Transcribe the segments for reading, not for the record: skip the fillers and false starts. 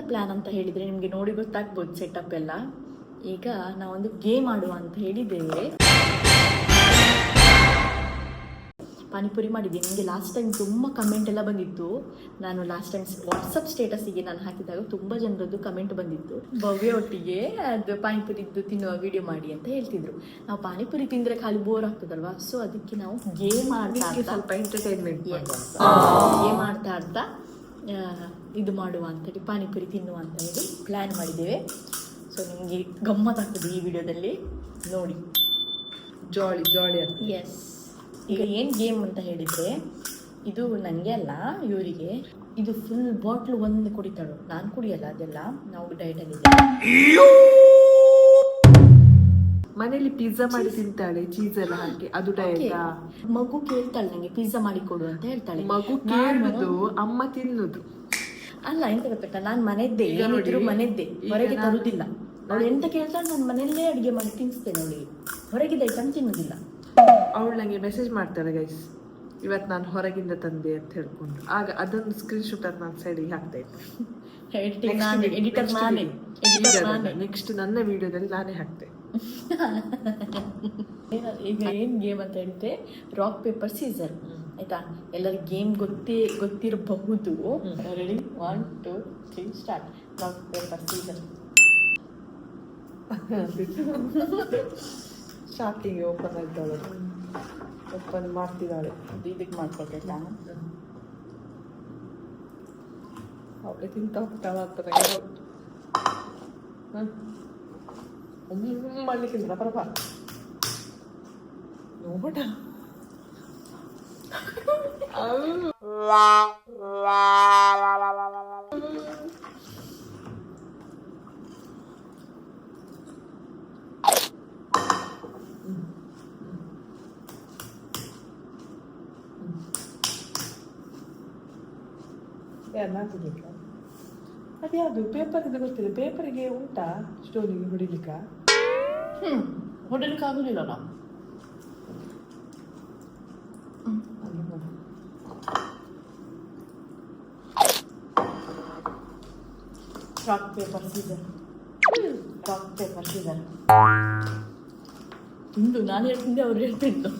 Plan ಅಂತ ಹೇಳಿದರೆ ನಿಮಗೆ ನೋಡಿ ಗೊತ್ತಾಗ್ಬೋದು ಸೆಟಪ್ ಎಲ್ಲ. ಈಗ ನಾವೊಂದು ಗೇಮ್ ಆಡುವ ಅಂತ ಹೇಳಿದ್ದೇವೆ. ಪಾನಿಪುರಿ ಮಾಡಿದ್ದೀನಿ. ನನಗೆ ಲಾಸ್ಟ್ ಟೈಮ್ ತುಂಬ ಕಮೆಂಟ್ ಎಲ್ಲ ಬಂದಿತ್ತು. ನಾನು ಲಾಸ್ಟ್ ಟೈಮ್ ವಾಟ್ಸಪ್ ಸ್ಟೇಟಸಿಗೆ ನಾನು ಹಾಕಿದಾಗ ತುಂಬ ಜನರದ್ದು ಕಮೆಂಟ್ ಬಂದಿತ್ತು, ಭವ್ಯ ಒಟ್ಟಿಗೆ ಅದು ಪಾನಿಪುರಿದ್ದು ತಿನ್ನುವ ವಿಡಿಯೋ ಮಾಡಿ ಅಂತ ಹೇಳ್ತಿದ್ರು. ನಾವು ಪಾನಿಪುರಿ ತಿಂದರೆ ಖಾಲಿ ಬೋರ್ ಆಗ್ತದಲ್ವಾ, ಸೊ ಅದಕ್ಕೆ ನಾವು ಗೇಮ್ ಆಡ್ತಾ ಸ್ವಲ್ಪ ಎಂಟರ್ಟೈನ್ಮೆಂಟ್ ಗೇಮ್ ಆಡ್ತಾ ಇದು ಮಾಡುವ ಅಂತೇಳಿ, ಪಾನಿಪುರಿ ತಿನ್ನುವ ಅಂತ ಹೇಳಿ ಪ್ಲ್ಯಾನ್ ಮಾಡಿದ್ದೇವೆ. ಸೊ ನಿಮಗೆ ಗಮ್ಮತ್ತಾಗ್ತದೆ ಈ ವಿಡಿಯೋದಲ್ಲಿ ನೋಡಿ, ಜಾಲಿ ಜಾಲಿ ಅಂತ. ಎಸ್. ಈಗ ಏನು ಗೇಮ್ ಅಂತ ಹೇಳಿದರೆ, ಇದು ನನಗೆ ಅಲ್ಲ ಇವರಿಗೆ, ಇದು ಫುಲ್ ಬಾಟ್ಲು ಒಂದು ಕುಡಿತಾಳು, ನಾನು ಕುಡಿಯಲ್ಲ ಅದೆಲ್ಲ, ನಾವು ಡಯಟಲ್ಲಿದ್ದೆ. ಮನೇಲಿ ಪಿಜ್ಜಾ ಮಾಡಿ ತಿಂತಾಳೆ, ಚೀಸ್ ಎಲ್ಲ ಹಾಕಿ, ಅದು ಡಯಟ್. ಮಗು ಕೇಳ್ತಾಳೆ ನನಗೆ ಪಿಜ್ಜಾ ಮಾಡಿ ಕೊಡು ಅಂತ ಹೇಳ್ತಾಳೆ. ಮಗು ಕೇಳುದು, ಅಮ್ಮ ತಿನ್ನುದು ಅಲ್ಲ. ಎಂತ ಗೊತ್ತಾ, ನಾನು ಮನೆದ್ದೆ, ಏನಿದ್ರು ಮನೆದ್ದೆ, ಹೊರಗೆ ತರುದಿಲ್ಲ. ಅವಳು ಎಂತ ಕೇಳ್ತಾಳೆ ನಾನು ಮನೆಯಲ್ಲೇ ಅಡುಗೆ ಮಾಡಿ ತಿನ್ನಿಸ್ತೇನೆ ಅವಳಿಗೆ, ಹೊರಗಿದ್ದ ಐಟಮ್ ತಿನ್ನುದಿಲ್ಲ. ಅವಳು ನಂಗೆ ಮೆಸೇಜ್ ಮಾಡ್ತಾಳೆ, ಗೈಸ್ ಇವತ್ತು ನಾನು ಹೊರಗಿಂದ ತಂದೆ ಅಂತ ಹೇಳ್ಕೊಂಡು. ಆಗ ಅದೊಂದು ಸ್ಕ್ರೀನ್ ಶಾಟ್ ಅದು ನಾನು ಸೈಡಿಗೆ ಹಾಕ್ತಾ ಇದ್ದೆ. ನೆಕ್ಸ್ಟ್ ನನ್ನ ವಿಡಿಯೋದಲ್ಲಿ ನಾನೇ ಹಾಕ್ತೆ. ಈಗ ಏನು ಗೇಮ್ ಅಂತ ಹೇಳಿದ್ರೆ, ರಾಕ್ ಪೇಪರ್ ಸೀಸರ್ ಆಯ್ತಾ. ಎಲ್ಲರಿಗೂ ಗೇಮ್ ಗೊತ್ತಿರಬಹುದು. Ready, 1 2 3 start. Rock paper scissor. Starting open ಆಯ್ತಾಳೆ, ಓಪನ್ ಮಾಡ್ತಿದ್ದಾಳೆ. ಇದಕ್ಕೆ ಮಾಡ್ಕೊಳ್ತಾ ಅವಳೆ ತಿಂತ ಹೋಗ್ತಾಳೆ ಮಾಡ್ಲಿಕ್ಕಿಲ್ಲ ಪರಪ ನೋಡ. ಅದ್ಯಾವುದು ಪೇಪರ್ ಇದು ಗೊತ್ತಿಲ್ಲ. ಪೇಪರಿಗೆ ಉಂಟಾ ಸ್ಟೋನಿಗೆ ಹೊಡಿಲಿಕ್ಕ? ಹೊಡಿಲಿಕ್ಕೆ ಆಗುದಿಲ್ಲ. Rock paper scissor. Rock paper scissor ತಿಂದು ನಾನು ಹೇಳ್ತಿದ್ದೆ, ಅವ್ರು ಹೇಳ್ತಿದ್ದು.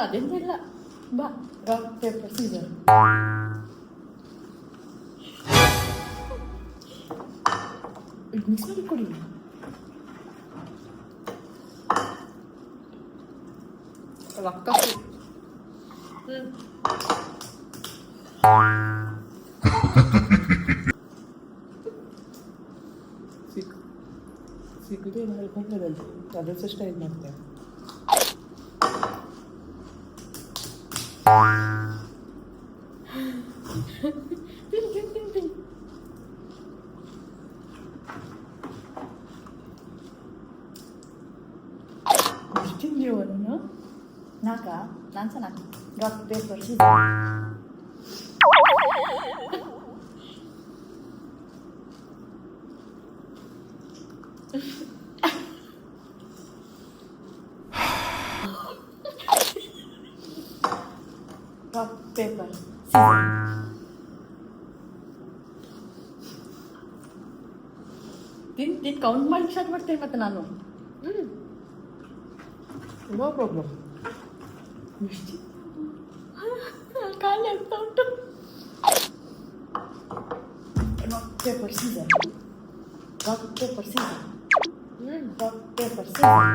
ಅದೆಂತ ಇಲ್ಲ, ಬಾ. Rock paper Caesar. ಮಿಕ್ಸ್ ಮಾಡಿ ಕೊಡಿ. ರೊಕ್ಕ ಸಿಗುದೇ ಮಾಡಿ ಬಂದದಲ್ಲಿ ಅದರ ಸ್ಟೈಲ್ ಮಾಡ್ತೇವೆ. ತಿಂದಿವನು ನಾಲ್ಕ ನಾನು ಸಹ ನಾಲ್ಕು. Rock paper scissor. Rock paper scissor. ತಿಂದು ಕೌಂಟ್ ಮಾಡಿ ಸ್ಟಾರ್ಟ್ ಮಾಡ್ತೇನೆ ಮತ್ತೆ ನಾನು. No problem. ಖಾಲಿ ಆಗ್ತಾ ಉಂಟು. Rock paper scissor. Rock paper scissor. Rock paper scissor.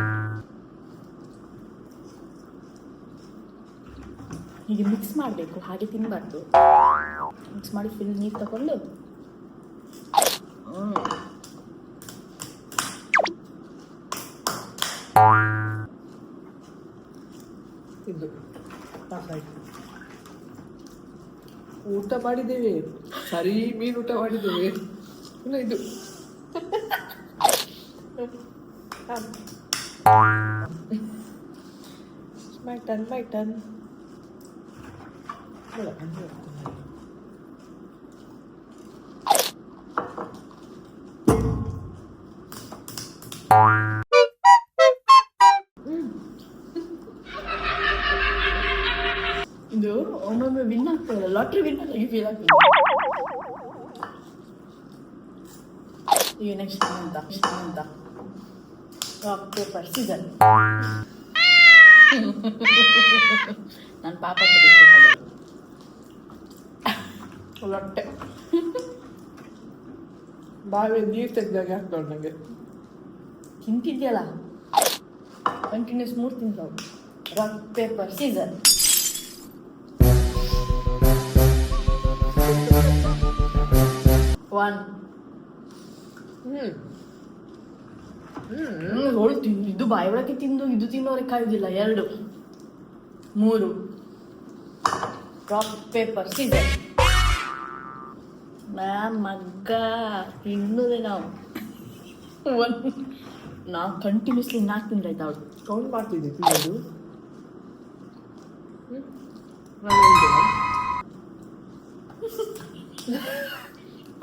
ಹೀಗೆ ಮಿಕ್ಸ್ ಮಾಡಬೇಕು, ಹಾಗೆ ತಿನ್ನಬಾರ್ದು. ಮಿಕ್ಸ್ ಮಾಡಿ ಫುಲ್ ನೀರು ತಗೊಂಡು ಇದು ಊಟ ಮಾಡಿದ್ದೇವೆ, ಸರಿ ಮೀನು ಊಟ ಮಾಡಿದ್ದೇವೆ. ಇದು ಮೈ ಟರ್ನ್ ಮೈ ಟರ್ನ್. ಇದು ಒಮ್ಮೊಮ್ಮೆ ವಿನ್ ಆಗ್ತದೆ, ಲಾಟ್ರಿ ವಿನ್ ಆಗಿ ಫೀಲ್ ಆಗ್ತದೆ. ಈಗ ನೆಕ್ಸ್ಟ್ ಅಂತ ರಾಕ್ ಪೇಪರ್ ಸೀಸನ್. ನಾನು ಪಾಪ ಲೊಟ್ಟೆ ಬಾವಿ ನೀರು ತೆಗ್ದಾಗ ಹಾಕ್ತಾವ್ ನನಗೆ. ತಿಂತಿದ್ಯಲ್ಲ ಕಂಟಿನ್ಯೂಸ್ 3 ತಿಂತಾವು. Rock paper scissor. ಒನ್ ಹೋಳು ತಿಂದು ಇದು ಬಾಯಿ ಒಳಗೆ ತಿಂದು ಇದು ತಿನ್ನೋರೆ ಕಾಯುದಿಲ್ಲ. 2 3 ರಾಕ್ ಪೇಪರ್ ಸೀಸನ್. ಮಗ್ಗ ತಿನ್ನೋದೆ ನಾವು. ನಾವು ಕಂಟಿನ್ಯೂಸ್ಲಿ 4 ತಿಂದಾಯ್ತು. ಅವಳು ಕೌಂಟ್ ಮಾಡ್ತಿದ್ದೆ ತಿನ್ನೋದು.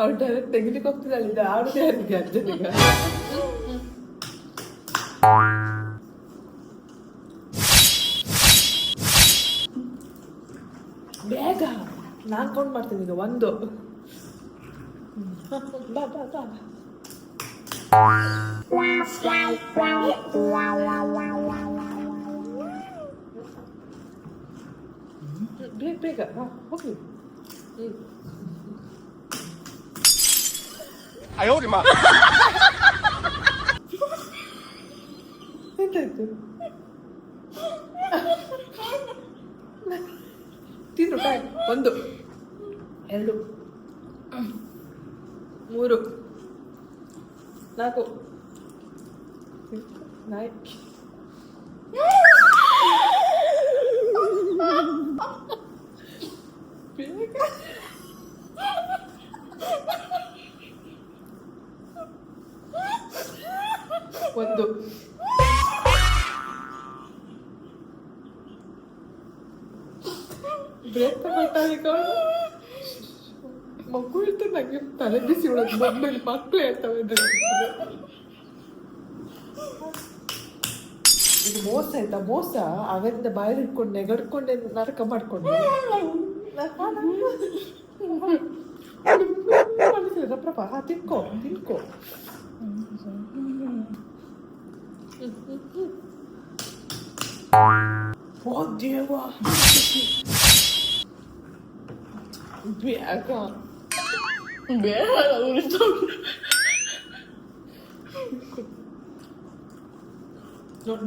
ಅವ್ರು ಡೈರೆಕ್ಟ್ ತೆಗಿಲಿಕ್ಕೆ ಹೋಗ್ತಿದ್ದಾಳೆ. ಇದು ಆಡುದೇ ಅದಕ್ಕೆ ಅರ್ಜನಿಗ. ಬೇಗ ನಾನು ಕೌಂಟ್ ಮಾಡ್ತೀನಿ ಈಗ. 1 ಬಾ ಬಾ ಬಾ. ಬೇಗ ಬೇಗ ಹೋಗಿ. ಎಂತಾಯ್ತು? ತಿನ್ನು ಟೈಮ್. 1 2 3 4 ನಾಲ್ಕು. ಬೇಗ 1 ಬ್ರೇಕ್ ತಗೊಳ್ತಾಳೆ. ಮಗು ಇರ್ತದೆ ನಂಗೆ ತಲೆ ಬಿಸಿ ಒಳಗೆ ಮೊಬೈಲ್ ಮಕ್ಕಳು ಹೇಳ್ತವೆ. ಇದು ಮೋಸ ಆಯ್ತಾ? ಮೋಸ ಅವರಿಂದ ಬಾಯಲ್ಲಿ ಇಟ್ಕೊಂಡು ನೆಗಡ್ಕೊಂಡೆ ನರಕ ಮಾಡ್ಕೊಂಡು ಪ್ರಭಾ. ತಿನ್ಕೋ ತಿನ್ಕೋ. ಓ ದೇವ, ಬೇಗ ಬೇಡ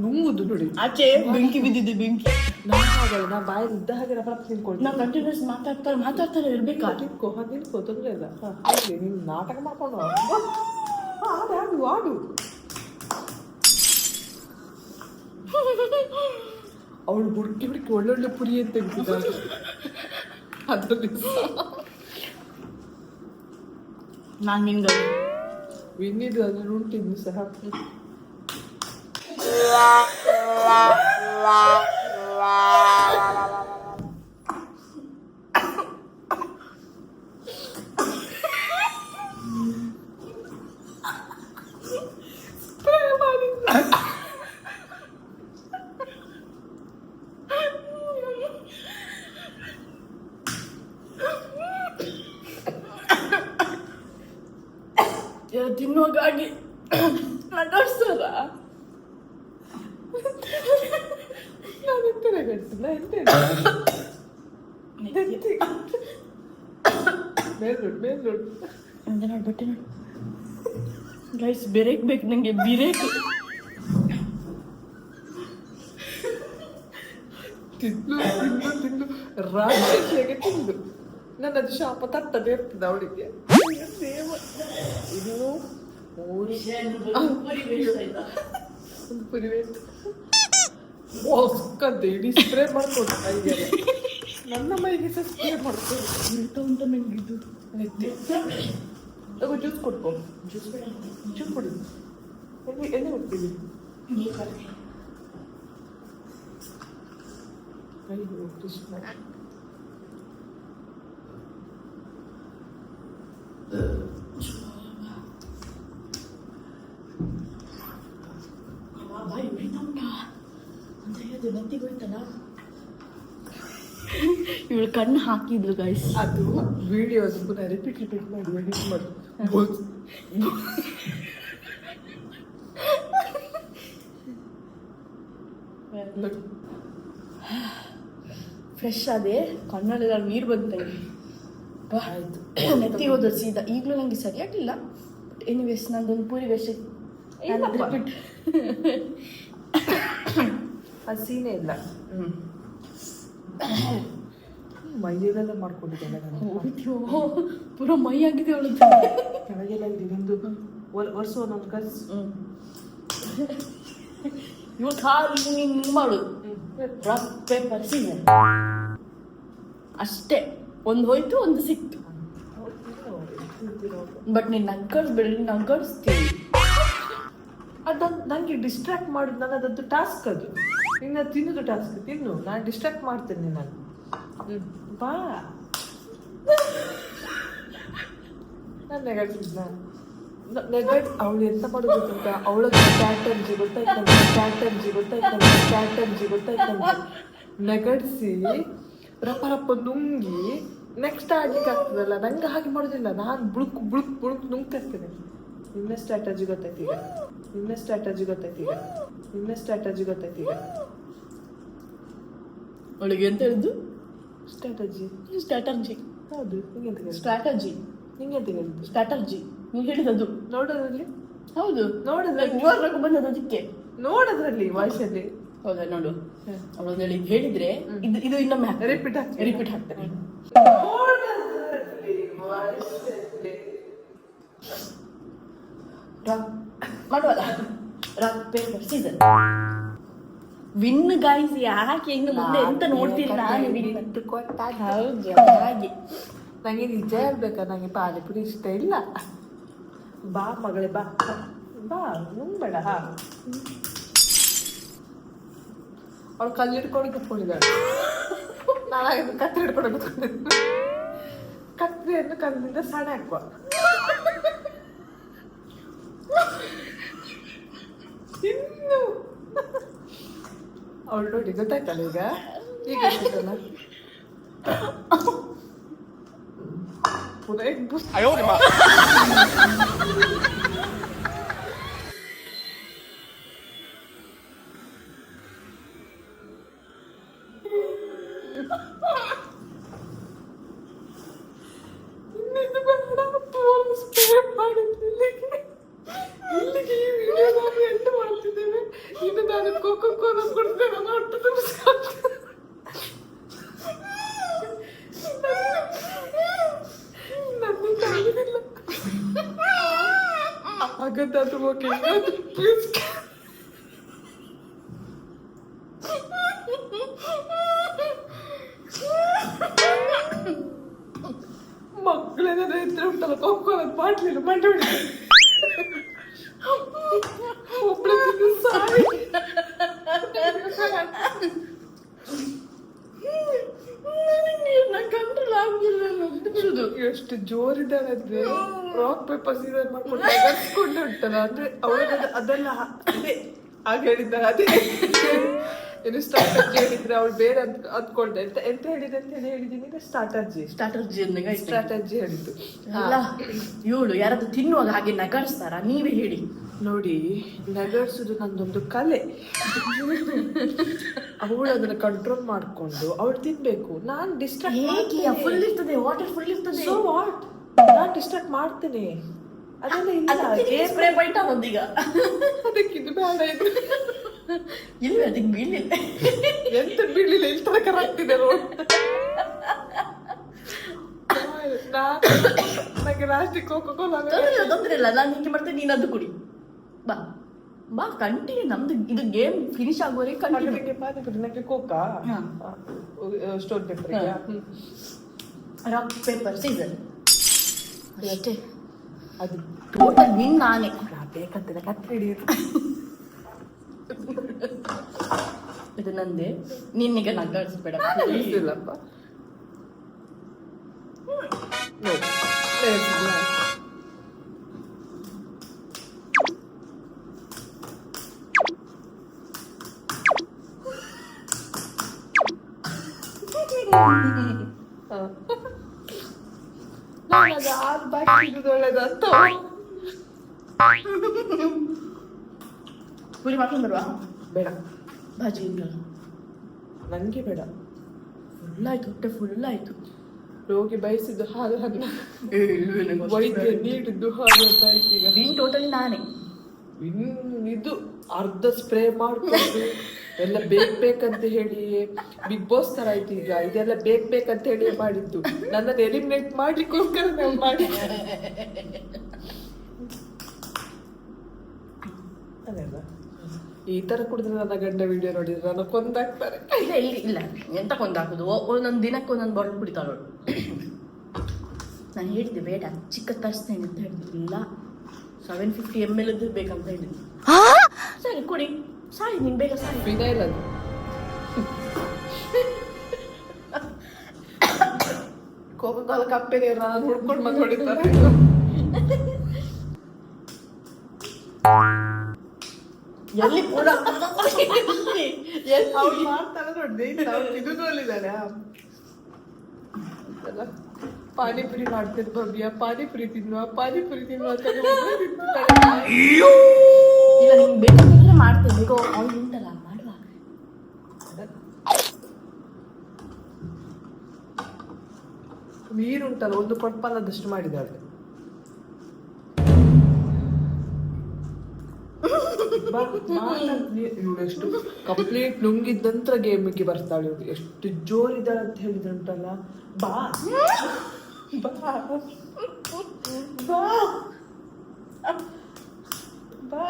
ನುಂಗುದು ನೋಡಿ. ಆಚೆ ಬೆಂಕಿ ಬಿದ್ದಿದೆ. ಬೆಂಕಿ ನಾಗಲ್ಲ. ನಾ ಬಾಯಲ್ಲಿ ಇದ್ದ ಹಾಗೆ ರಪ್ಪ ತಿನ್ಕೊಳ್ತೀನಿ. ನಾವು ಕಂಟಿನ್ಯೂಸ್ ಮಾತಾಡ್ತಾರೆ ಇರ್ಬೇಕಾ? ತಿನ್ಕೋ ತಿನ್ಕೋ, ತೊಂದರೆ ಇಲ್ಲ. ಹಾಗೆ ನೀನು ನಾಟಕ ಮಾಡ್ಕೊಂಡು ಆಡು ಆಡು ಆಡು. ಅವಳು ಹುಡುಕಿ ಹುಡುಕಿ ಒಳ್ಳೊಳ್ಳೆ ಪುರಿ ಅಂತ ತೆಗ್ದಿದ್ದಾಳೆ. ಅದರಲ್ಲಿ ನಾನು ನಿಂಗೆ ವಿನ್ನಿದ್ದು ಅದ್ರಲ್ಲಿ ಉಂಟಿದ್ದು ಸಹ. ತಿನ್ನುವಾಗಾಗಿ ನಟಿಸ್ತಾರ. ನಾನು ಎಂತ ನಗಡ್ಸಿಲ್ಲ. ಮೇಲ್ನೋಡು ಮೇಲ್ನೋಡು. ಅಂದ್ರೆ ನೋಡಿ ಬಟ್ಟೆ ನೋಡಿ ಗೈಸ್. ಬೇರೇಕ್ ಬೇಕು ನಂಗೆ. ಬಿರೇಕ್ ತಿಂದು ತಿಂದು ತಿಂದು ರಾಕ್ಷಸಿಯಾಗೆ ತಿಂದು ನನ್ನದು ಶಾಪ ತಟ್ಟದೆ ಇರ್ತದೆ ಅವಳಿಗೆ. ಇನ್ನು 3 ಒಂದು ಪುರಿ ಬೇಕು. ಮೋಸ್ಕಂತ ಇಡೀ ಸ್ಪ್ರೇ ಮಾಡ್ಕೊಂಡು ಮೈಗೆ. ನನ್ನ ಮೈಗೆ ಸಹ ಸ್ಪ್ರೇ ಮಾಡ್ಕೊಂಡು ಉಂಟ ಉಂಟ ನಂಗೆ ಇದು ತಗೋ. ಜ್ಯೂಸ್ ಕೊಡ್ಕೊ. ಜ್ಯೂಸ್ ಕೊಡಿ. ಎಣ್ಣೆ ಹೋಗ್ತೀವಿ. ಕೃಷ್ಣ ಬಾಯಿ ಉರಿತಾ ಉಂಟಾ ಅಂತ ಹೇಳಿದ್ರೆ ನೆತ್ತಿಗೆ ಹೋಯ್ತಲ್ಲ. ಇವಳು ಕಣ್ಣು ಹಾಕಿದ್ಲು ಗೈಸ್. ಅದು ವಿಡಿಯೋಸ್ ಪುನಃ ರಿಪೀಟ್ ಮಾಡಿ ಎಡಿಟ್ ಮಾಡಿ ಫ್ರೆಶ್ ಅದೇ ಕಣ್ಣಲ್ಲೆಲ್ಲ ನೀರು ಬಂತ ಆಯ್ತು. ನೆತ್ತಿ ಹೋದ ಸೀದಾ ಈಗಲೂ ನನಗೆ ಸರಿಯಾಗಿಲ್ಲ. ಬಟ್ ಎನಿವೇಸ್ ನಂದೊಂದು ಪೂರಿ ವೇಷ ರಿಪೀಟ್ ಅದು ಸೀನೇ ಇಲ್ಲ. ಮೈಯೆಲ್ಲ ಮಾಡ್ಕೊಂಡಿದ್ದೇನೆ ನಾನು. ಪೂರ ಮೈ ಆಗಿದೆ ಅವಳದ್ದು. ಕೆಳಗೆಲ್ಲ ಇದೆ ನಿಂದು ವರ್ಷ ಒಂದೊಂದು ಕಸ್. ಇವಳು ಖಾಲಿ ಹಿಂಗೆ ಮಾಡೋದು. ರಾಕ್ ಪೇಪರ್ ಸೀಸನ್ ಅಷ್ಟೇ. ಒಂದು ಹೋಯ್ತು ಒಂದು ಸಿಕ್ತು. ಬಟ್ ನೀನು ನಗ್ಗಡಿಸ್ಬೇಡ, ನೀನು ನಗ್ಗಡಿಸ್ತೀವಿ. ಅದೊಂದು ನನಗೆ ಡಿಸ್ಟ್ರಾಕ್ಟ್ ಮಾಡೋದು ನನ್ನದದ್ದು ಟಾಸ್ಕ್. ಅದು ನಿನ್ನ ತಿನ್ನೋದು ಟಾಸ್ಕ್. ತಿನ್ನು, ನಾನು ಡಿಸ್ಟ್ರಾಕ್ಟ್ ಮಾಡ್ತೇನೆ ನಾನು. ಬಾ ನಾನು ನೆಗಡಿಸಿದ್ನ ನೆಗಡ್. ಅವಳು ಎಂತ ಮಾಡೋದು ಅಂತ ಅವಳದ್ದು ಸ್ಟ್ರಾಟರ್ಜಿ ಗೊತ್ತಾಯ್ತಂತೆ. ನೆಗಡಿಸಿ ರಪ್ಪ ರಪ್ಪ ನುಂಗಿ ನೆಕ್ಸ್ಟ್ ಆಡ್ಲಿಕ್ಕೆ ಆಗ್ತದಲ್ಲ. ನಂಗೆ ಹಾಗೆ ಮಾಡೋದಿಲ್ಲ. ನಾನು ಬುಳುಕ್ ನುಂಗ್ತಾ ಇರ್ತೇನೆ. ನಿನ್ನ ಸ್ಟ್ರಾಟರ್ಜಿ ಗೊತ್ತಾಯ್ತು ಈಗ. ಅವಳಿಗೆ ಎಂತ ಹೇಳಿದ್ದು? ಸ್ಟ್ರಾಟರ್ಜಿ. ಹೌದು. ಸ್ಟ್ರಾಟರ್ಜಿ ನೀವು ಹೇಳಿದದು ನೋಡೋದ್ರಲ್ಲಿ. ಹೌದು, ನೋಡೋದ್ರಲ್ಲಿ ಬಂದದ್ದು ಅದಕ್ಕೆ. ನೋಡೋದ್ರಲ್ಲಿ ವಾಯ್ಸಲ್ಲಿ. ಹೌದಾ ನೋಡು. ಅವಳೊಂದು ಹೇಳಿದ್ರೆ ಇದು ಇನ್ನೊಮ್ಮೆ ರಿಪೀಟ್ ಹಾಕ್ತೇನೆ. ಮಾಡುವಲ್ಲ. Rock paper scissor win guys. ಯಾಕೆ ಇನ್ನು ಮುಂದೆ ಎಂತ ನೋಡ್ತೀರಿ? ನಾನು ಹೌದು ಹಾಗೆ. ನಂಗೆ ನಿಜ ಹೇಳ್ಬೇಕಾ, ನಂಗೆ ಪಾನಿಪುರಿ ಇಷ್ಟ ಇಲ್ಲ. ಬಾ ಮಗಳೇ ಬಾ ನುಂಗ್ಬೇಡ. ಅವಳು ಕಲ್ಲು ಹಿಡ್ಕೊಂಡು ಕುತ್ಕೊಂಡಿದ್ದಾಳೆ. ನಾನು ಕತ್ತಿ ಹಿಡ್ಕೊಂಡು ಕುತ್ಕೊಂಡಿದ್ದೆ. ಕತ್ರಿಯನ್ನು ಕಲ್ಲಿಂದ ಸಣ್ಣ ಹಾಕುವ. ಇನ್ನು ಅವಳು ನೋಡಿ ಗೊತ್ತಾಯ್ತಲ್ಲ ಈಗ ಗೊತ್ತಾಯ್ತಲ್ಲ. ಪುನಃ ಇಲ್ಲಿಗೆ ಈ ವಿಡಿಯೋ ನಾವು ಎಂಟು ಮಾಡ್ತಿದ್ದೇವೆ. ಇನ್ನು ನಾನು ಕೋಕೋ ಕೋಲಾ ಕೊಡ್ತೇನೆ. ನನಗಾಗುದಿಲ್ಲ. ಹಾಗಂತಾದ್ರೂ ಓಕೆ. ಪ್ಲೀಸ್ ಮಕ್ಕಳೇನಾದ್ರೂ ಇದ್ರೆ ಉಂಟಲ್ಲ ಕೋಕೋಲದ ಬಾಟ್ಲಿಲ್ಲ ಮಂಡಿ ಹೊಡಿತಾರೆ. ಒಬ್ಬಳೆ ಸಾರಿ. ಕಂಟ್ರೋಲ್ ಆಗುದಿಲ್ಲ. ಎಷ್ಟು ಜೋರಿದ್ದಾಳೆ ಅಂದ್ರೆ ರಾಕ್ ಪೇಪರ್ ಸೀಸನ್ ಮಾಡ್ಕೊಂಡು ನಗರ್ಸ್ಕೊಂಡೆ ಉಂಟಲ್ಲ. ಅಂದ್ರೆ ಅವಳಿಗೆ ಅದೆಲ್ಲ ಅದೇ ಆಗ ಹೇಳಿದ್ದಾರೆ. ಅದೇ ಏನು ಸ್ಟ್ರಾಟರ್ಜಿ ಹೇಳಿದ್ರೆ ಅವಳು ಬೇರೆ ಅಂದ್ಕೊಂಡೆ. ಎಂತ ಹೇಳಿದೆ ಅಂತ ಹೇಳಿದೀನಿ. ಸ್ಟ್ರಾಟರ್ಜಿ ಹೇಳಿದ್ದು. ಅಲ್ಲ ಇವಳು ಯಾರಾದ್ರೂ ತಿನ್ನುವಾಗ ಹಾಗೆ ನಗರ್ಸ್ತಾರ? ನೀವೇ ಹೇಳಿ ನೋಡಿ. ನಗರ್ಸುದು ನಂದೊಂದು ಕಲೆ. ಅವಳು ಅದನ್ನ ಕಂಟ್ರೋಲ್ ಮಾಡ್ಕೊಂಡು ಅವಳು ತಿನ್ಬೇಕು. ನಾನು ಡಿಸ್ಟ್ರಾಕ್ಟ್ ಫುಲ್ ಇರ್ತದೆ, ವಾಟರ್ ಫುಲ್ ಇರ್ತದೆ. ಸೊ ವಾಟ್, ನಾನು ಡಿಸ್ಟ್ರಾಕ್ಟ್ ಮಾಡ್ತೇನೆ. ಅದೆಲ್ಲ ಇಲ್ಲ. ಸ್ಪ್ರೇ ಬೈಟ್ ಅದೊಂದೀಗ ಅದಕ್ಕೆ ಇದು ಬೇಡ. ಇದು ಇಲ್ಲ, ಅದಕ್ಕೆ ಬೀಳಿಲ್ಲ. ಎಂತ ಬೀಳಿಲ್ಲ. ಇಲ್ಲಿ ತನಕ ಆಗ್ತಿದೆ ರೋಡ್. ನನಗೆ ಲಾಸ್ಟಿಗೆ ಕೋಕೋ ಕೋಲಾ ತೊಂದ್ರೆ ಇಲ್ಲ. ನಾನು ಹಿಂಗೆ ಮಾಡ್ತೇನೆ, ನೀನು ಅದು ಕುಡಿ. ಬಾ ಬಾ ಕಂಟಿನ್ಯೂ. ನಮ್ದು ಇದು ಗೇಮ್ ಫಿನಿಶ್ ಆಗುವವರೆಗೆ ಕಂಟಿನ್ಯೂ. ಪಾನಿಪುರಿ ನನಗೆ Coca stone paper. Rock paper season ಅಷ್ಟೇ. ಅದು ಟೋಟಲ್ ವಿನ್ ನಾನೇ. ಬೇಕಂತ ಕತ್ತಿ ಹಿಡಿಯುದು. ಇದು ನಂದೆ. ನಿನ್ನೀಗ ನಗ್ಗಳಿಸ್ಬೇಡ. ಇಲ್ಲಪ್ಪ. ನಾನು ಅದು ಬಾಕಿ ಒಳ್ಳೇದಂತ. ಪೂರಿ ಮಾಡ್ಕೊಂಡು ಬರುವ ಬೇಡ, ಭಾಜಿ ಉಂಟಲ್ಲ ನಂಗೆ ಬೇಡ. ಫುಲ್ ಆಯ್ತು, ಹೊಟ್ಟೆ ಫುಲ್ ಆಯ್ತು. ರೋಗಿ ಬಯಸಿದ್ದು ಹಾಲು ಅನ್ನ, ವೈದ್ಯ ನೀಡಿದ್ದು ಹಾಲು ಅಂತ ಆಯ್ತು ಈಗ. ವಿನ್ ಟೋಟಲಿ ನಾನೇ. ಇದು ಅರ್ಧ ಸ್ಪ್ರೇ ಮಾಡ್ಕೊಂಡು ಎಲ್ಲ ಬೇಕಂತ ಹೇಳಿ ಬಿಗ್ ಬಾಸ್ ತರ ಆಯ್ತು ಈಗ. ಇದೆಲ್ಲ ಬೇಕಂತ ಹೇಳಿ ಮಾಡಿದ್ದು, ನನ್ನನ್ನು ಎಲಿಮಿನೇಟ್ ಮಾಡ್ಲಿಕ್ಕೋಸ್ಕರ ನಾವು ಮಾಡಿ. ಅದಲ್ಲ, ಈ ತರ ಕುಡಿದ್ರೆ ನನ್ನ ಗಂಡ ವಿಡಿಯೋ ನೋಡಿದ್ರೆ ನನ್ನ ಕೊಂದಾಕ್ತಾರೆ. ಇಲ್ಲ ಎಂತ ಕೊಂದಾಕುದು, ಒಂದೊಂದು ದಿನಕ್ಕೆ ಒಂದೊಂದು ಬಾಟಲ್ ಕುಡಿತಾಳು. ನಾನು ಹೇಳಿದ್ದೆ ಬೇಡ, ಚಿಕ್ಕ ತರಿಸ್ತೇನೆ ಅಂತ ಹೇಳಿದ್ದೆ. ಇಲ್ಲ 750 ml ಬೇಕಂತ ಹೇಳಿದ್ದೆ. ಸರಿ ಕುಡಿ, ಸಾಯಿ ನೀನು ಬೇಗ ಸಾಯಿ. ವಿನಯ್ ಅದು ಕೋಕಾ ಕಪ್ಪೆಗೆ ನಾನು ಹುಡ್ಕೊಂಡು ಬಂದು ಹೊಡಿತಾರೆ. ಎಲ್ಲಿ ಪೂರ ಅವ್ರು ಮಾಡ್ತಾರೆ ನೋಡಿ, ಇದು ನೋಡಿದಾರೆ. ಪಾನಿಪುರಿ ಮಾಡ್ತಿರ್ ಭವ್ಯ, ಪಾನಿಪುರಿ ತಿನ್ನುವ ಅಂತ ಇಲ್ಲ ನಿಮ್ಗೆ ಬೇಕಂದ್ರೆ ಮಾಡ್ತೇನೆ. ಬೇಕೋ ಅವ್ನು ಉಂಟಲ್ಲ ಮಾಡುವ. ನೀರುಂಟಲ್ಲ, ಒಂದು ಕೊಟ್ಪಲ್ಲದಷ್ಟು ಮಾಡಿದ್ದಾರೆ. ಇವಳು ಎಷ್ಟು ಕಂಪ್ಲೀಟ್ ನುಂಗಿದ್ದಂತ್ರ ಗೇಮಿಗೆ ಬರ್ತಾಳೆ. ಇವಳು ಎಷ್ಟು ಜೋರಿದ್ದಾಳೆ ಅಂತ ಹೇಳಿದ್ರಂಟಲ್ಲ. ಬಾ ಬಾ ಬಾ ಬಾ ಬಾ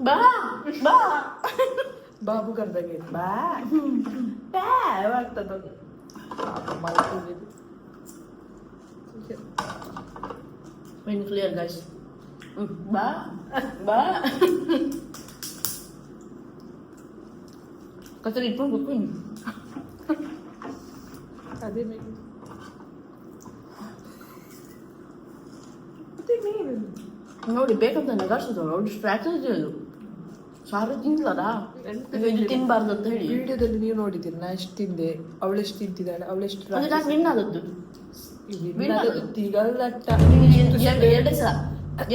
ಬಾ ಬಾ ಬಾಬು ಕರ್ದಾಗೆ ಬಾ ಬಾ ಆಗ್ತದ. When clear guys. ಬಾ ಬಾ ಕತ್ತರಿ ಇಟ್ಕೊಂಡು ಕೂತ್ಕೊಂಡು ಅದೇ ಮೇನು ನೋಡಿ ಬೇಕಂತ ನಗಾಡ್ಸೋದು. ಅವ್ರು ಸ್ಟ್ರಾಟಜಿ ಅದು. ಸಾರು ತಿನ್ಲದ ಇದು ತಿನ್ಬಾರ್ದು ಅಂತ ಹೇಳಿ. ವಿಡಿಯೋದಲ್ಲಿ ನೀವು ನೋಡಿದ್ದೀರಿ ನಾ ಎಷ್ಟು ತಿಂದೆ, ಅವಳೆಷ್ಟು ತಿಂತಿದ್ದಾಳೆ, ಅವಳೆಷ್ಟು ಅದು ನಾನು ವಿನ್ ಆದದ್ದು.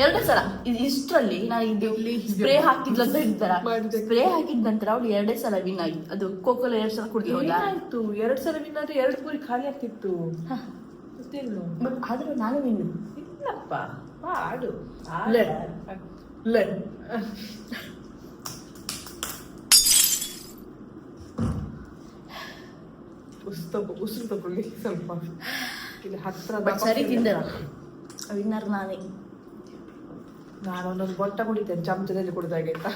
ಎರಡೇ ಸಲ ಇದು ಇಷ್ಟರಲ್ಲಿ ನಾನು ಇದು ಸ್ಪ್ರೇ ಹಾಕಿದ್ಲ ಅಂತ ಹೇಳ್ತಾರ. ಸ್ಪ್ರೇ ಹಾಕಿದ ನಂತರ ಅವಳು 2 ಸಲ ವಿನ್ ಆಗಿತ್ತು. ಅದು ಕೋಕೋಲ 2 ಸಲ ಕುಡಿದೋಲ್ಲ. ಆಯ್ತು 2 ಸಲ ವಿನ್ ಆದ್ರೆ 2 ಪೂರಿ ಖಾಲಿ ಆಗ್ತಿತ್ತು. ಆದ್ರೆ ನಾನು ವಿನ್. ಇಲ್ಲಪ್ಪ, ಆಡು ಉಸಿರು ತಗೊಳ್ಳಿ ಸ್ವಲ್ಪ. ಇಲ್ಲಿ ಹತ್ರ ಸರಿ ತಿಂದೆ ವಿನ್ನರ್ ನಾನೇ. ನಾನು ಒಂದೊಂದು ಬೊಟ್ಟ ಕುಡಿತೇನೆ ಚಮಚದಲ್ಲಿ ಕುಡಿದಾಗೆ ಅಂತ.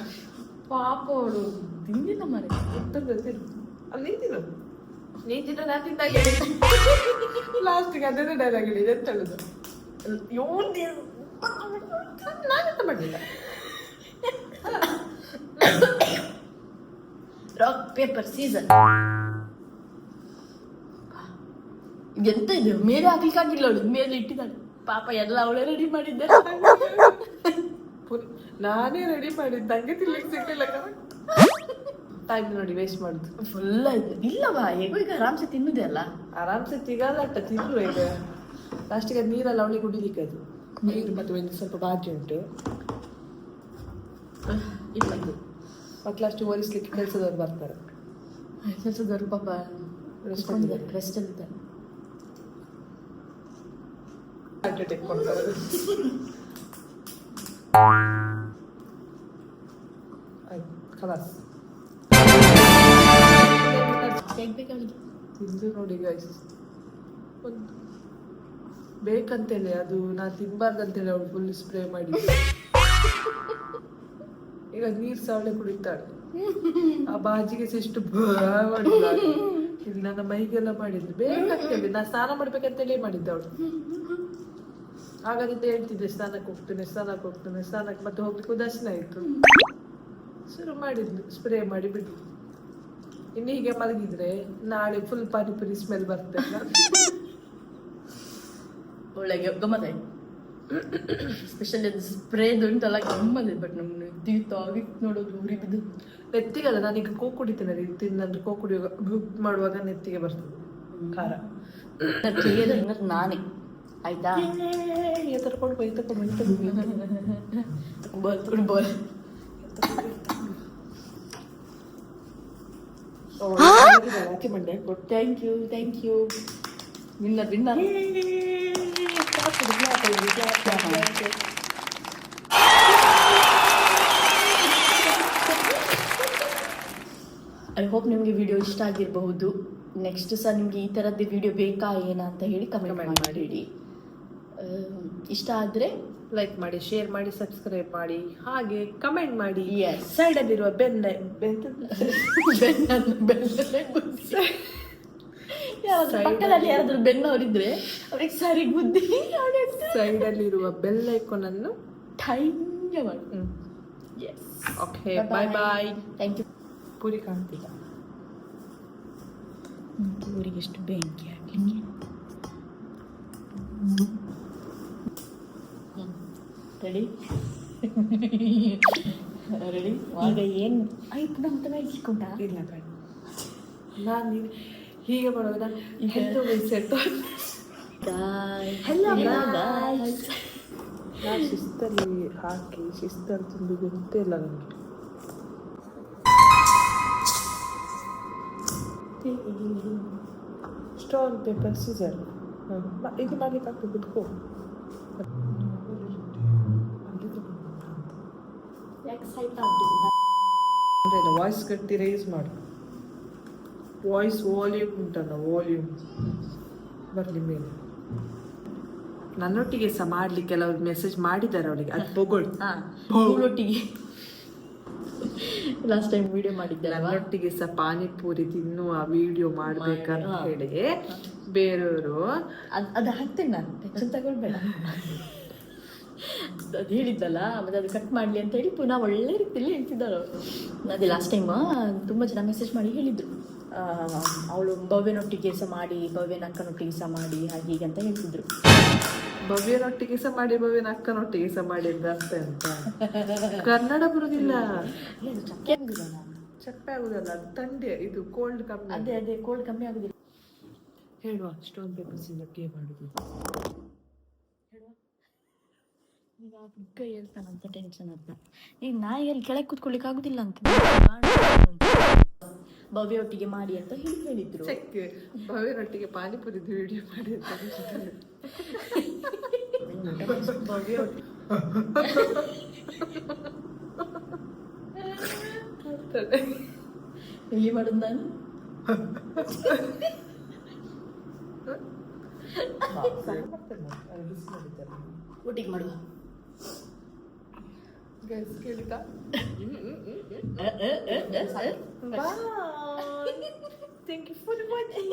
ಪಾಪ ಅವಳು ತಿಂದಿಲ್ಲ ಮರೆ. ಅಲ್ಲಿ ನೀತಿನ ನಾ ತಿಂದಾಗೆ ಲಾಸ್ಟಿಗೆ ಅದೇ ಡೈಲಾಗ್ ಹೇಳಿದೆ ಅಂತ ಹೇಳುದು. ನಾನೆಂತ ಮಾಡಲಿಲ್ಲ. ರಾಕ್ ಪೇಪರ್ ಸೀಸನ್ ಎಂತ ಇದೆ ಮೇಲೆ ಹಾಕ್ಲಿಕ್ಕಾಗಿಲ್ಲ. ಅವಳು ಮೇಲೆ ಇಟ್ಟಿದ್ದಾಳೆ ಪಾಪ. ಎಲ್ಲ ಅವಳೇ ರೆಡಿ ಮಾಡಿದ್ದೆ. ನಾನೇ ರೆಡಿ ಮಾಡಿದ್ದು, ಹಂಗೆ ತಿನ್ಲಿಕ್ಕೆ ಸಿಗ್ಲಿಲ್ಲ. ಟೈಮ್ ನೋಡಿ ವೇಸ್ಟ್ ಮಾಡುದು ಫುಲ್ ಆಯ್ತು. ಇಲ್ಲವಾ ಹೇಗೋ ಈಗ ಆರಾಮ್ಸೆ ತಿನ್ನುದೇ ಅಲ್ಲ. ಆರಾಮ್ಸೆ ಸಿಗಲ್ಲ ಅಟ್ಟ ತಿನ್ನುವ. ಈಗ ಲಾಸ್ಟಿಗೆ ಅದು ನೀರಲ್ಲ ಅವಳಿಗೆ ಕುಡಿಲಿಕ್ಕೆ. ಅದು ನೀರು ಮತ್ತು ಒಂದು ಸ್ವಲ್ಪ ಬಾಜಿ ಉಂಟು. ಇಲ್ಲದು ಮತ್ತೆ ಲಾಸ್ಟ್ ಒರೆಸ್ಲಿಕ್ಕೆ ಕೆಲಸದವ್ರು ಬರ್ತಾರೆ. ಕೆಲಸದವರು ಪಾಪ ರೆಸ್ಟ್ ಅಂತ ಅಟ್ಯಾಕ್ ಕೊಡ್ತಾರೆ. ಆಯ್ತು ಖಲಾಸ್. ತಿಂದು ನೋಡಿ ಗೈಸ್, ಒಂದು ಬೇಕಂತೇಳಿ ಅದು ನಾನು ತಿನ್ಬಾರ್ದಂತೇಳಿ ಅವಳು ಫುಲ್ ಸ್ಪ್ರೇ ಮಾಡಿ ಈಗ ನೀರು ಸಾವಳೆ ಕುಡಿತಾಳೆ. ಆ ಬಾಜಿಗೆ ಎಷ್ಟು ಮಾಡಿಲ್ಲ. ಇಲ್ಲಿ ನನ್ನ ಮೈಗೆಲ್ಲ ಮಾಡಿದ್ದು ಬೇಕಂತೇಳಿ, ನಾನು ಸ್ನಾನ ಮಾಡ್ಬೇಕಂತೇಳಿ ಮಾಡಿದ್ದೆ ಅವಳು. ಹಾಗಾದಿಂದ ಹೇಳ್ತಿದ್ದೆ ಸ್ನಾನಕ್ಕೆ ಹೋಗ್ತೇನೆ. ಸ್ನಾನಕ್ಕೆ ಮತ್ತೆ ಹೋಗ್ಲಿಕ್ಕೆ ಉದಾಸೀನ ಆಯ್ತು. ಶುರು ಮಾಡಿದ್ಲು ಸ್ಪ್ರೇ ಮಾಡಿ ಬಿಡಿ. ಇನ್ನು ಹೀಗೆ ಮಲಗಿದ್ರೆ ನಾಳೆ ಫುಲ್ ಪಾನಿಪುರಿ ಸ್ಮೆಲ್ ಬರ್ತದೆ. ಒಳ್ಳೆ ಗಮ್ಮತ್ತೆ ಸ್ಪೆಷಲಿ ಅದು ಸ್ಪ್ರೇದು ಉಂಟಲ್ಲ ಗಮ್ಮತ್ತೆ. ಬಟ್ ನಮ್ಗೆ ತೀರ್ತಾಗಿತ್ತು ನೋಡೋದು ಉರಿಬಿದ್ದು ನೆತ್ತಿಗಲ್ಲ. ನಾನೀಗ ಕೋ ಕುಡಿತೇನೆ, ತಿನ್ನಂದ್ರೆ ಕೋ ಕುಡಿಯುವಾಗ ಮಾಡುವಾಗ ನೆತ್ತಿಗೆ ಬರ್ತದೆ ಖಾರ. ನಾನೇ ಆಯ್ತಾ ತರ್ಕೊಂಡು ಬೈ ತಗೊಂಡು ಬೋಲ್ ಆಚೆ ಮಂಡೆ ಕೊಟ್ಟು thank you winner I hope ನಿಮಗೆ ವಿಡಿಯೋ ಇಷ್ಟ ಆಗಿರಬಹುದು. ನೆಕ್ಸ್ಟ್ ಸಹ ನಿಮಗೆ ಈ ಥರದ್ದು ವಿಡಿಯೋ ಬೇಕಾ ಏನಾ ಅಂತ ಹೇಳಿ ಕಮೆಂಟ್ ಮಾಡಿಡಿ. ಇಷ್ಟ ಆದರೆ ಲೈಕ್ ಮಾಡಿ, ಶೇರ್ ಮಾಡಿ, ಸಬ್ಸ್ಕ್ರೈಬ್ ಮಾಡಿ, ಹಾಗೆ ಕಮೆಂಟ್ ಮಾಡಿ. Yes. ಸೈಡಲ್ಲಿರುವ ಪಕ್ಕದಲ್ಲಿ ಯಾರಾದ್ರೂ ಬೆನ್ನವರಿದ್ರೆ ಅವ್ರಿಗೆ ಸರಿ ಬುದ್ಧಿ ಸೈಡಲ್ಲಿರುವ ಬೆಲ್ ಐಕಾನ್ ಅನ್ನು ಥ್ಯಾಂಕ್ ಮಾಡಿ. Okay, bye bye. Thank you. ಪೂರಿ ಕಾಣ್ತಿಲ್ಲ, ಪೂರಿಗೆ ಎಷ್ಟು ಬೆಂಕಿ ಹಾಕ್ಲಿಕ್ಕೆ. ರೆಡಿ ರೆಡಿ ಆಗ ಏನು ಆಯ್ತು ನಮ್ಮ ತನ ಇಟ್ಕೊಂಡ ಇಲ್ಲ ಬೇಡ. ನಾನು ಹೀಗೆ ಮಾಡುವಾಗ ಹೆಲ್ತ್ ಸೆಟ್ ಹಲೋ ನಾನು ಶಿಸ್ತಲ್ಲಿ ಹಾಕಿ ಶಿಸ್ತಲ್ಲಿ ತುಂಬ ಗೊತ್ತೇ ಇಲ್ಲ ನನಗೆ. ಸ್ಟೋನ್ ಪೇಪರ್ ಸೀಸರ್ ಇದು ಮಾಡ್ಲಿಕ್ಕೆ ಆಗ್ತದೆ. ಬಿಟ್ಕೋ ವಾಯ್ಸ್ ಗಟ್ಟಿ ರೈಸ್ ಮಾಡಿ. ವಾಯ್ಸ್ ವಾಲ್ಯೂಮ್ ಉಂಟಲ್ಲ, ವಾಲ್ಯೂಮ್ ಬರಲಿ ಮೇಲೆ. ನನ್ನೊಟ್ಟಿಗೆ ಸಹ ಮಾಡ್ಲಿಕ್ಕೆ ಕೆಲವರು ಮೆಸೇಜ್ ಮಾಡಿದ್ದಾರೆ ಅವಳಿಗೆ, ಅದು ಬೊಗಳು. ಒಟ್ಟಿಗೆ ಲಾಸ್ಟ್ ಟೈಮ್ ವಿಡಿಯೋ ಮಾಡಿದ್ದೆ. ನನ್ನೊಟ್ಟಿಗೆ ಸಹ ಪಾನಿಪುರಿ ತಿನ್ನುವ ವಿಡಿಯೋ ಮಾಡ್ಬೇಕಂತ ಹೇಳಿ ಬೇರೆಯವರು ಅದು ಹಾಕ್ತೇನೆ ನಾನು, ಟೆನ್ಷನ್ ತಗೊಳ್ಬೇಡ. ಅದು ಹೇಳಿದ್ದಲ್ಲ, ಮತ್ತೆ ಅದು ಕಟ್ ಮಾಡಲಿ ಅಂತ ಹೇಳಿ ಪುನಃ ಒಳ್ಳೆ ರೀತಿಯಲ್ಲಿ ಹೇಳ್ತಿದ್ದಾಳು. ಅದೇ ಲಾಸ್ಟ್ ಟೈಮ್ ತುಂಬ ಜನ ಮೆಸೇಜ್ ಮಾಡಿ ಹೇಳಿದರು, ಅವಳು ಭವ್ಯನೊಟ್ಟಿಗೆ ಸಹ ಮಾಡಿ, ಭವ್ಯನ ಅಕ್ಕನೊಟ್ಟಿಗೆ ಸಹ ಮಾಡಿ, ಹಾಗೆ ಹೀಗೆ ಅಂತ ಹೇಳ್ತಿದ್ರು. ಭವ್ಯನೊಟ್ಟಿಗೆ ಸಹ ಮಾಡಿ, ಭವ್ಯನ ಅಕ್ಕನೊಟ್ಟಿಗೆ ಸಹ ಮಾಡಿ ಅಂತ ಅರ್ಥ ಅಂತ. ಕನ್ನಡ ಬರುದಿಲ್ಲ, ಚಪ್ಪೆ ಆಗುದಲ್ಲ, ಅದು ಥಂಡಿ, ಇದು ಕೋಲ್ಡ್ ಕಮ್ಮಿ. ಅದೇ ಕೋಲ್ಡ್ ಕಮ್ಮಿ ಆಗುದಿಲ್ಲ. ಹೇಳುವ ಸ್ಟೋನ್ ಪೇಪರ್ಸ್ ಇಂದ ಗೇಮ್ ಆಡುದು. ಈಗ ಬುಕ್ಕ ಹೇಳ್ತಾನಂತ ಟೆನ್ಷನ್ ಅಂತ. ಈಗ ನಾಯಿಯಲ್ಲಿ ಕೆಳಗೆ ಕೂತ್ಕೊಳ್ಳಿಕ್ಕೆ ಆಗುದಿಲ್ಲ ಅಂತ ಭವ್ಯ ಒಟ್ಟಿಗೆ ಮಾಡಿ ಅಂತ ಹೇಳಿದ್ರು. ಭವ್ಯನೊಟ್ಟಿಗೆ ಪಾನಿಪುರಿದು ವಿಡಿಯೋ ಮಾಡಿ ಅಂತ ಭವ್ಯ ಎಲ್ಲಿ ಮಾಡುದು ನಾನು ಒಟ್ಟಿಗೆ ಮಾಡುವ. ಕೇಳಿತಾ? Thank you for watching.